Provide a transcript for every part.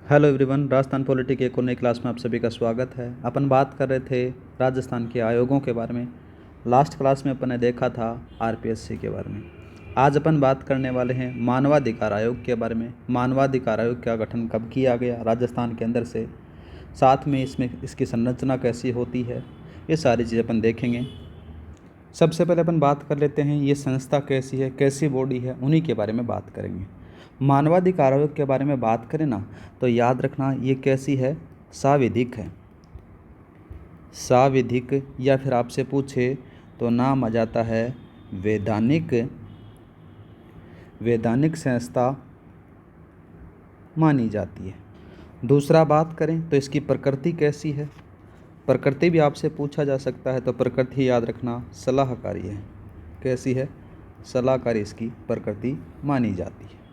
Hello everyone, Rajasthan polity के एक और नई क्लास में आप सभी का स्वागत है। अपन बात कर रहे थे राजस्थान के आयोगों के बारे में। लास्ट क्लास में अपन ने देखा था आरपीएससी के बारे में। आज अपन बात करने वाले हैं मानवाधिकार आयोग के बारे में। मानवाधिकार आयोग का गठन कब किया गया राजस्थान के अंदर से, साथ में इसमें इसकी संरचना कैसी होती है, ये सारी चीज़ें अपन देखेंगे। सबसे पहले अपन बात कर लेते हैं ये संस्था कैसी है, कैसी बॉडी है, उन्हीं के बारे में बात करेंगे। मानवाधिकार आयोग के बारे में बात करें ना, तो याद रखना ये कैसी है, साविधिक है। साविधिक, या फिर आपसे पूछे तो नाम आ जाता है वैधानिक। वैधानिक संस्था मानी जाती है। दूसरा बात करें तो इसकी प्रकृति कैसी है। प्रकृति भी आपसे पूछा जा सकता है, तो प्रकृति याद रखना सलाहकारी है। कैसी है, सलाहकारी इसकी प्रकृति मानी जाती है।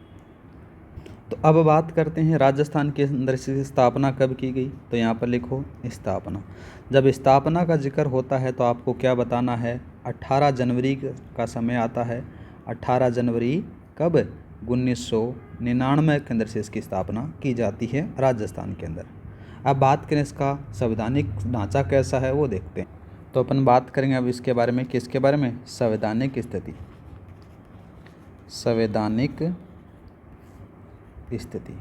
तो अब बात करते हैं राजस्थान के अंदर इसकी स्थापना कब की गई, तो यहाँ पर लिखो स्थापना। जब स्थापना का जिक्र होता है तो आपको क्या बताना है, 18 जनवरी का समय आता है। 18 जनवरी कब, 1999 के अंदर से इसकी स्थापना की जाती है राजस्थान के अंदर। अब बात करें इसका संवैधानिक ढांचा कैसा है वो देखते हैं। तो अपन बात करेंगे अब इसके बारे में, किसके बारे में, संवैधानिक स्थिति। संवैधानिक स्थिति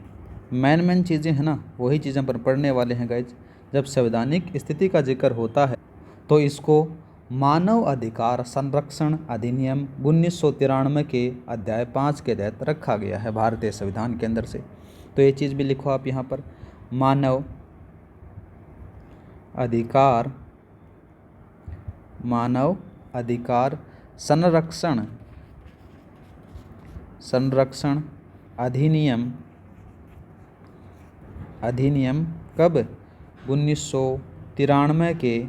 मेन चीज़ें हैं ना, वही चीज़ें पर पढ़ने वाले हैं गाइज। जब संवैधानिक स्थिति का जिक्र होता है तो इसको मानव अधिकार संरक्षण अधिनियम 1993 के अध्याय 5 के तहत रखा गया है भारतीय संविधान के अंदर से। तो ये चीज़ भी लिखो आप यहाँ पर, मानव अधिकार, मानव अधिकार संरक्षण अधिनियम कब, 1993 के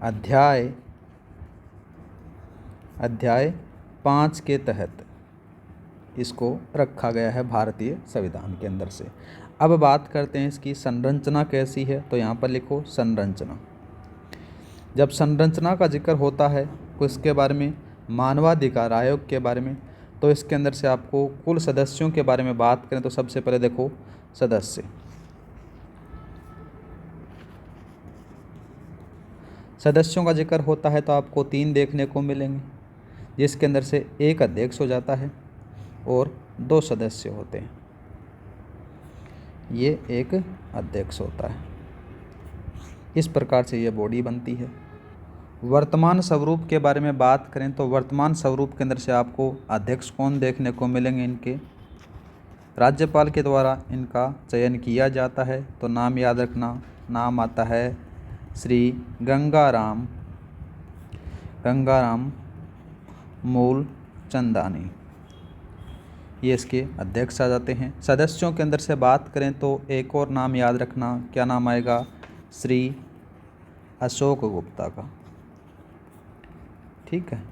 अध्याय 5 के तहत इसको रखा गया है भारतीय संविधान के अंदर से। अब बात करते हैं इसकी संरचना कैसी है, तो यहाँ पर लिखो संरचना। जब संरचना का जिक्र होता है किसके बारे में, मानवाधिकार आयोग के बारे में, तो इसके अंदर से आपको कुल सदस्यों के बारे में बात करें तो सबसे पहले देखो सदस्यों का जिक्र होता है तो आपको 3 देखने को मिलेंगे, जिसके अंदर से एक अध्यक्ष हो जाता है और 2 सदस्य होते हैं। ये एक अध्यक्ष होता है। इस प्रकार से ये बॉडी बनती है। वर्तमान स्वरूप के बारे में बात करें तो वर्तमान स्वरूप के अंदर से आपको अध्यक्ष कौन देखने को मिलेंगे, इनके राज्यपाल के द्वारा इनका चयन किया जाता है। तो नाम याद रखना, नाम आता है श्री गंगाराम मूलचंदानी, ये इसके अध्यक्ष आ जाते हैं। सदस्यों के अंदर से बात करें तो एक और नाम याद रखना, क्या नाम आएगा, श्री अशोक गुप्ता का। ठीक है,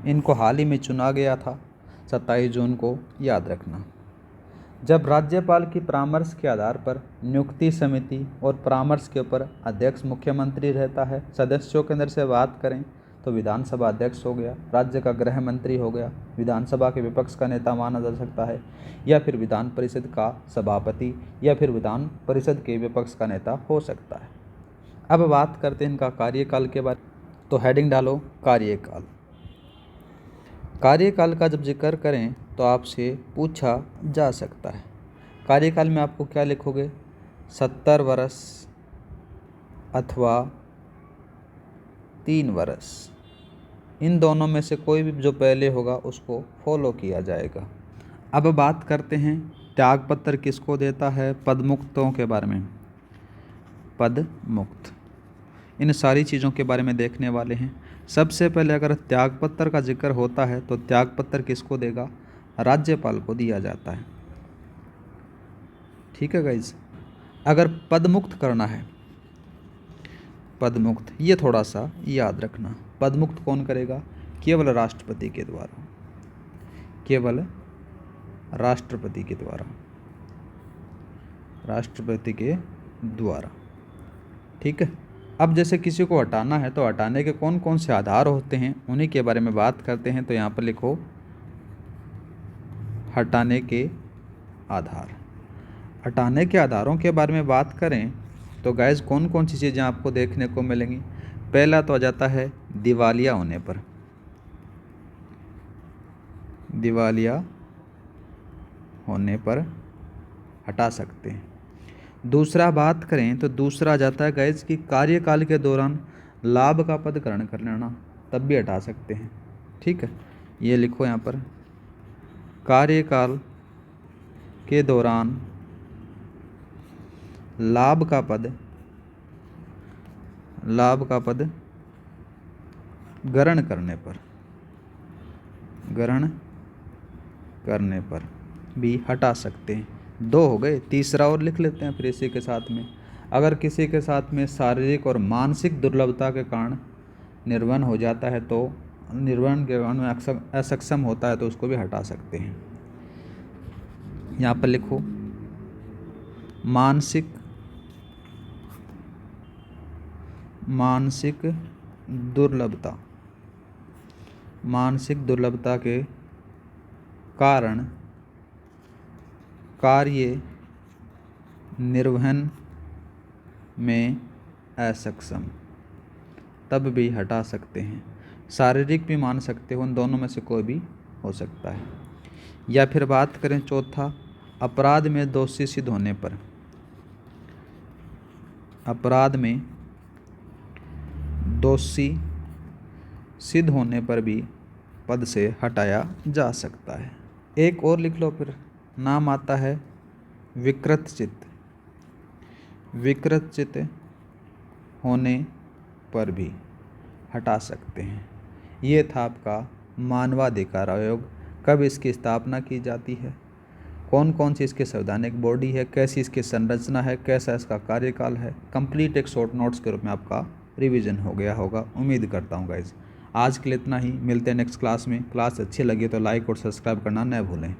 इनको हाल ही में चुना गया था 27 जून को, याद रखना। जब राज्यपाल की परामर्श के आधार पर नियुक्ति समिति और परामर्श के ऊपर अध्यक्ष मुख्यमंत्री रहता है। सदस्यों के अंदर से बात करें तो विधानसभा अध्यक्ष हो गया, राज्य का गृह मंत्री हो गया, विधानसभा के विपक्ष का नेता माना जा सकता है, या फिर विधान परिषद का सभापति, या फिर विधान परिषद के विपक्ष का नेता हो सकता है। अब बात करते हैं इनका कार्यकाल के बारे में, तो हेडिंग डालो कार्यकाल। कार्यकाल का जब जिक्र करें तो आपसे पूछा जा सकता है, कार्यकाल में आपको क्या लिखोगे, 70 वर्ष अथवा 3 वर्ष, इन दोनों में से कोई भी जो पहले होगा उसको फॉलो किया जाएगा। अब बात करते हैं त्यागपत्र किसको देता है, पदमुक्तों के बारे में। पदमुक्त, इन सारी चीज़ों के बारे में देखने वाले हैं। सबसे पहले अगर त्यागपत्र का जिक्र होता है तो त्यागपत्र किसको देगा, राज्यपाल को दिया जाता है। ठीक है गाइज। अगर पदमुक्त करना है, पदमुक्त ये थोड़ा सा याद रखना, पदमुक्त कौन करेगा, केवल राष्ट्रपति के द्वारा, केवल राष्ट्रपति के द्वारा, राष्ट्रपति के द्वारा। ठीक है। अब जैसे किसी को हटाना है तो हटाने के कौन कौन से आधार होते हैं, उन्हीं के बारे में बात करते हैं। तो यहाँ पर लिखो हटाने के आधार। हटाने के आधारों के बारे में बात करें तो गाइस कौन कौन सी चीज़ें आपको देखने को मिलेंगी। पहला तो आ जाता है दिवालिया होने पर, दिवालिया होने पर हटा सकते हैं। दूसरा बात करें तो दूसरा आ जाता है गाइस कि कार्यकाल के दौरान लाभ का पद ग्रहण कर लेना, तब भी हटा सकते हैं। ठीक है, ये लिखो यहाँ पर, कार्यकाल के दौरान लाभ का पद ग्रहण करने पर भी हटा सकते हैं। 2 हो गए, तीसरा और लिख लेते हैं फिर इसी के साथ में। अगर किसी के साथ में शारीरिक और मानसिक दुर्बलता के कारण निर्वहन हो जाता है, तो निर्वहन के कारण में असक्षम होता है, तो उसको भी हटा सकते हैं। यहाँ पर लिखो मानसिक दुर्बलता के कारण कार्य निर्वहन में असक्षम, तब भी हटा सकते हैं। शारीरिक भी मान सकते हो, उन दोनों में से कोई भी हो सकता है। या फिर बात करें चौथा, अपराध में दोषी सिद्ध होने पर, अपराध में दोषी सिद्ध होने पर भी पद से हटाया जा सकता है। एक और लिख लो फिर, नाम आता है विकृत चित्त होने पर भी हटा सकते हैं। ये था आपका मानवाधिकार आयोग। कब इसकी स्थापना की जाती है, कौन कौन सी इसकी संवैधानिक बॉडी है, कैसी इसकी संरचना है, कैसा इसका कार्यकाल है, कंप्लीट एक शॉर्ट नोट्स के रूप में आपका रिवीजन हो गया होगा, उम्मीद करता हूँ गाइज। आज के लिए इतना ही, मिलते हैं नेक्स्ट क्लास में। क्लास अच्छी लगी तो लाइक और सब्सक्राइब करना न भूलें।